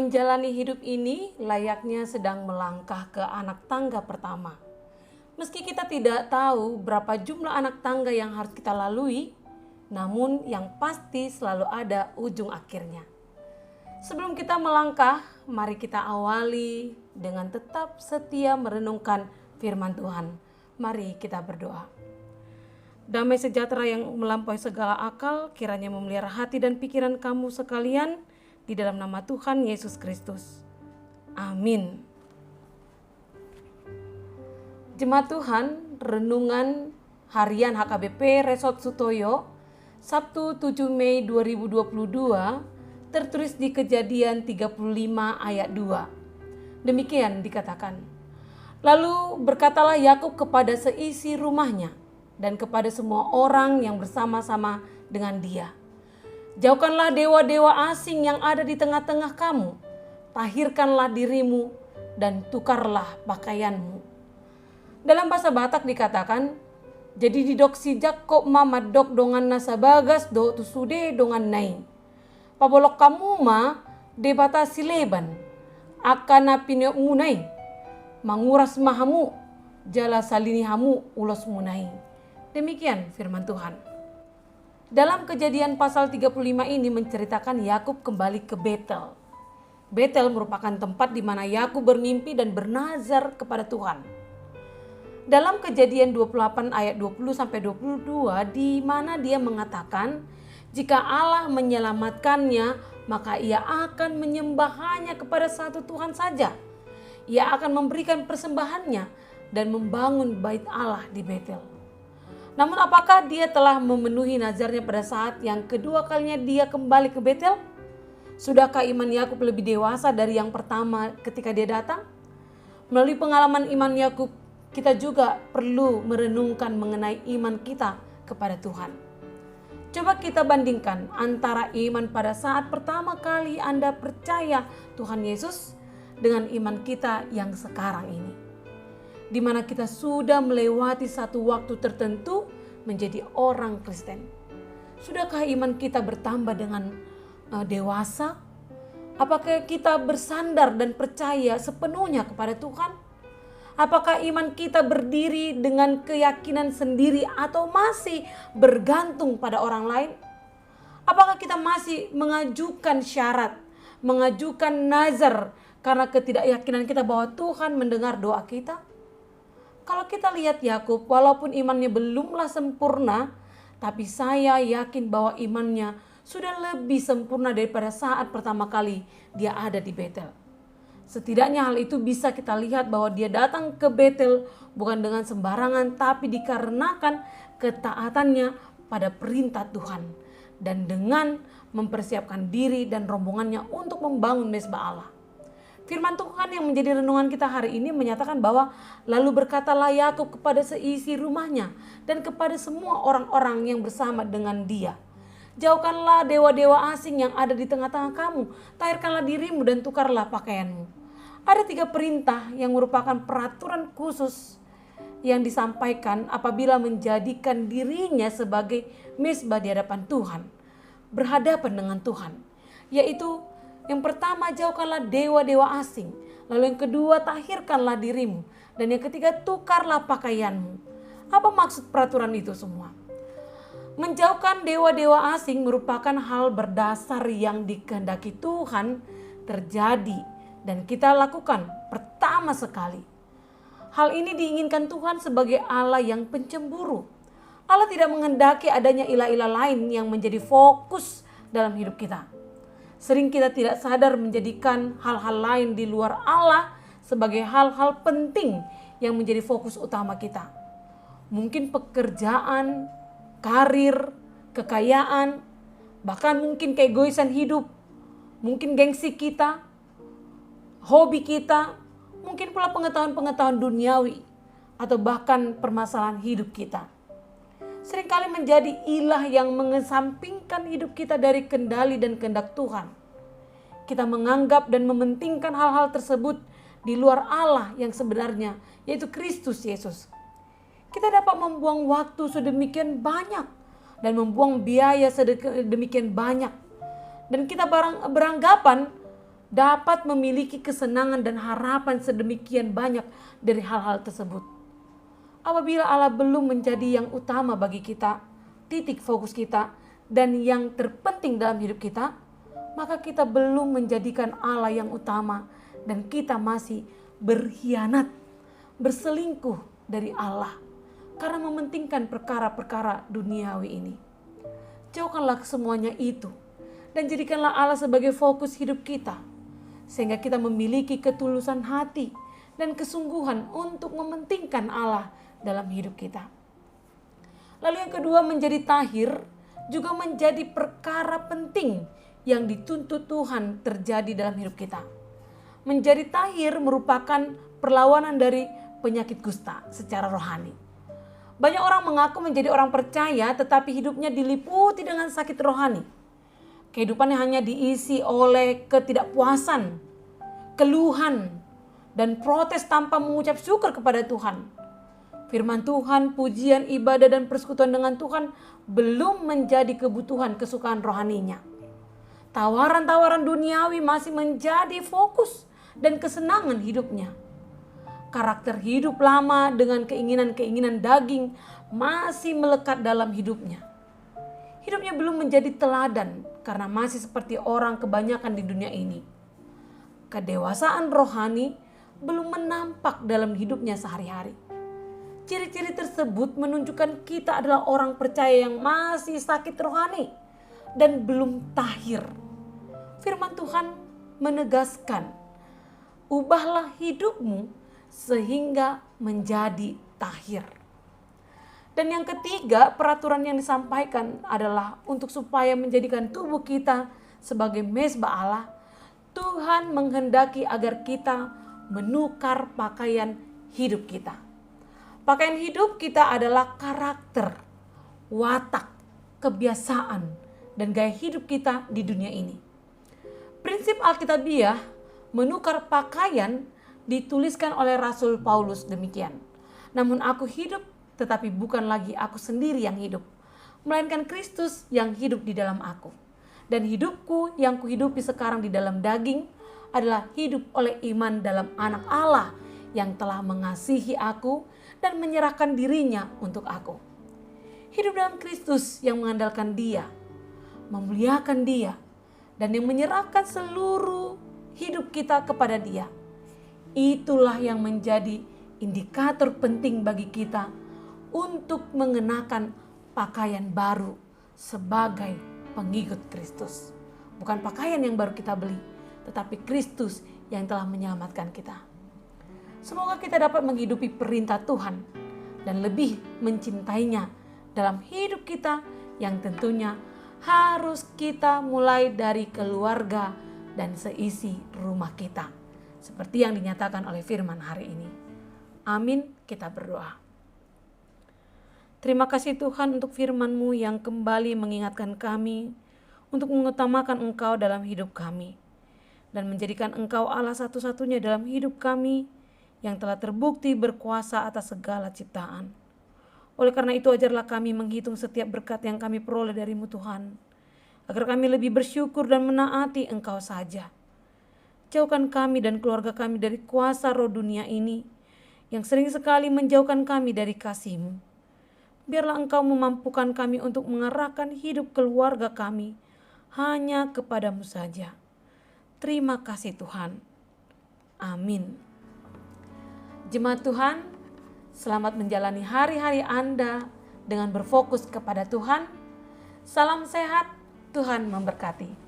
menjalani hidup ini layaknya sedang melangkah ke anak tangga pertama. Meski kita tidak tahu berapa jumlah anak tangga yang harus kita lalui, namun yang pasti selalu ada ujung akhirnya. Sebelum kita melangkah, mari kita awali dengan tetap setia merenungkan firman Tuhan. Mari kita berdoa. Damai sejahtera yang melampaui segala akal, kiranya memelihara hati dan pikiran kamu sekalian, di dalam nama Tuhan Yesus Kristus. Amin. Jemaat Tuhan, renungan harian HKBP Resort Sutoyo, Sabtu 7 Mei 2022, tertulis di Kejadian 35 ayat 2. Demikian dikatakan. Lalu berkatalah Yakub kepada seisi rumahnya dan kepada semua orang yang bersama-sama dengan dia. Jauhkanlah dewa-dewa asing yang ada di tengah-tengah kamu. Tahirkanlah dirimu dan tukarlah pakaianmu. Dalam bahasa Batak dikatakan, jadi didok si Jakob mamadok dongan nasabagas do tusude dongan nai. Pabolok kamu ma debata sileban akan apinyo munai. Manguras mahamu jala salini hamu ulos munai. Demikian firman Tuhan. Dalam Kejadian pasal 35 ini menceritakan Yakub kembali ke Betel. Betel merupakan tempat di mana Yakub bermimpi dan bernazar kepada Tuhan. Dalam Kejadian 28 ayat 20-22 di mana dia mengatakan, jika Allah menyelamatkannya, maka ia akan menyembah hanya kepada satu Tuhan saja. Ia akan memberikan persembahannya dan membangun bait Allah di Betel. Namun apakah dia telah memenuhi nazarnya pada saat yang kedua kalinya dia kembali ke Betel? Sudahkah iman Yakub lebih dewasa dari yang pertama ketika dia datang? Melalui pengalaman iman Yakub, kita juga perlu merenungkan mengenai iman kita kepada Tuhan. Coba kita bandingkan antara iman pada saat pertama kali Anda percaya Tuhan Yesus dengan iman kita yang sekarang ini, di mana kita sudah melewati satu waktu tertentu menjadi orang Kristen. Sudahkah iman kita bertambah dengan dewasa? Apakah kita bersandar dan percaya sepenuhnya kepada Tuhan? Apakah iman kita berdiri dengan keyakinan sendiri atau masih bergantung pada orang lain? Apakah kita masih mengajukan syarat, mengajukan nazar karena ketidakyakinan kita bahwa Tuhan mendengar doa kita? Kalau kita lihat Yakub, walaupun imannya belumlah sempurna, tapi saya yakin bahwa imannya sudah lebih sempurna daripada saat pertama kali dia ada di Betel. Setidaknya hal itu bisa kita lihat bahwa dia datang ke Betel bukan dengan sembarangan, tapi dikarenakan ketaatannya pada perintah Tuhan dan dengan mempersiapkan diri dan rombongannya untuk membangun mezbah Allah. Firman Tuhan yang menjadi renungan kita hari ini menyatakan bahwa lalu berkatalah Yakub kepada seisi rumahnya dan kepada semua orang-orang yang bersama dengan dia. Jauhkanlah dewa-dewa asing yang ada di tengah-tengah kamu. Tahirkanlah dirimu dan tukarlah pakaianmu. Ada 3 perintah yang merupakan peraturan khusus yang disampaikan apabila menjadikan dirinya sebagai mezbah di hadapan Tuhan, berhadapan dengan Tuhan, yaitu yang pertama, jauhkanlah dewa-dewa asing. Lalu yang kedua, tahirkanlah dirimu. Dan yang ketiga, tukarlah pakaianmu. Apa maksud peraturan itu semua? Menjauhkan dewa-dewa asing merupakan hal berdasar yang dikehendaki Tuhan terjadi dan kita lakukan pertama sekali. Hal ini diinginkan Tuhan sebagai Allah yang pencemburu. Allah tidak menghendaki adanya ilah-ilah lain yang menjadi fokus dalam hidup kita. Sering kita tidak sadar menjadikan hal-hal lain di luar Allah sebagai hal-hal penting yang menjadi fokus utama kita. Mungkin pekerjaan, karir, kekayaan, bahkan mungkin keegoisan hidup, mungkin gengsi kita, hobi kita, mungkin pula pengetahuan-pengetahuan duniawi, atau bahkan permasalahan hidup kita. Seringkali menjadi ilah yang mengesampingkan hidup kita dari kendali dan kehendak Tuhan. Kita menganggap dan mementingkan hal-hal tersebut di luar Allah yang sebenarnya, yaitu Kristus Yesus. Kita dapat membuang waktu sedemikian banyak dan membuang biaya sedemikian banyak. Dan kita beranggapan dapat memiliki kesenangan dan harapan sedemikian banyak dari hal-hal tersebut. Apabila Allah belum menjadi yang utama bagi kita, titik fokus kita, dan yang terpenting dalam hidup kita, maka kita belum menjadikan Allah yang utama dan kita masih berkhianat, berselingkuh dari Allah karena mementingkan perkara-perkara duniawi ini. Jauhkanlah semuanya itu dan jadikanlah Allah sebagai fokus hidup kita, sehingga kita memiliki ketulusan hati dan kesungguhan untuk mementingkan Allah dalam hidup kita. Lalu yang kedua, menjadi tahir juga menjadi perkara penting yang dituntut Tuhan terjadi dalam hidup kita. Menjadi tahir merupakan perlawanan dari penyakit kusta secara rohani. Banyak orang mengaku menjadi orang percaya tetapi hidupnya diliputi dengan sakit rohani. Kehidupannya hanya diisi oleh ketidakpuasan, keluhan, dan protes tanpa mengucap syukur kepada Tuhan. Firman Tuhan, pujian, ibadah, dan persekutuan dengan Tuhan belum menjadi kebutuhan kesukaan rohaninya. Tawaran-tawaran duniawi masih menjadi fokus dan kesenangan hidupnya. Karakter hidup lama dengan keinginan-keinginan daging masih melekat dalam hidupnya. Hidupnya belum menjadi teladan karena masih seperti orang kebanyakan di dunia ini. Kedewasaan rohani belum menampak dalam hidupnya sehari-hari. Ciri-ciri tersebut menunjukkan kita adalah orang percaya yang masih sakit rohani dan belum tahir. Firman Tuhan menegaskan, ubahlah hidupmu sehingga menjadi tahir. Dan yang ketiga, peraturan yang disampaikan adalah untuk supaya menjadikan tubuh kita sebagai mezbah Allah, Tuhan menghendaki agar kita menukar pakaian hidup kita. Pakaian hidup kita adalah karakter, watak, kebiasaan, dan gaya hidup kita di dunia ini. Prinsip Alkitabiah menukar pakaian dituliskan oleh Rasul Paulus demikian. Namun aku hidup, tetapi bukan lagi aku sendiri yang hidup, melainkan Kristus yang hidup di dalam aku. Dan hidupku yang kuhidupi sekarang di dalam daging adalah hidup oleh iman dalam Anak Allah yang telah mengasihi aku dan menyerahkan dirinya untuk aku. Hidup dalam Kristus yang mengandalkan Dia, memuliakan Dia, dan yang menyerahkan seluruh hidup kita kepada Dia. Itulah yang menjadi indikator penting bagi kita untuk mengenakan pakaian baru sebagai pengikut Kristus. Bukan pakaian yang baru kita beli, tetapi Kristus yang telah menyelamatkan kita. Semoga kita dapat menghidupi perintah Tuhan dan lebih mencintainya dalam hidup kita yang tentunya harus kita mulai dari keluarga dan seisi rumah kita. Seperti yang dinyatakan oleh firman hari ini. Amin, kita berdoa. Terima kasih Tuhan untuk firman-Mu yang kembali mengingatkan kami untuk mengutamakan Engkau dalam hidup kami. Dan menjadikan Engkau Allah satu-satunya dalam hidup kami yang telah terbukti berkuasa atas segala ciptaan. Oleh karena itu ajarlah kami menghitung setiap berkat yang kami peroleh dari-Mu Tuhan, agar kami lebih bersyukur dan menaati Engkau saja. Jauhkan kami dan keluarga kami dari kuasa roh dunia ini, yang sering sekali menjauhkan kami dari kasih-Mu. Biarlah Engkau memampukan kami untuk mengarahkan hidup keluarga kami hanya kepada-Mu saja. Terima kasih Tuhan. Amin. Jemaat Tuhan, selamat menjalani hari-hari Anda dengan berfokus kepada Tuhan. Salam sehat, Tuhan memberkati.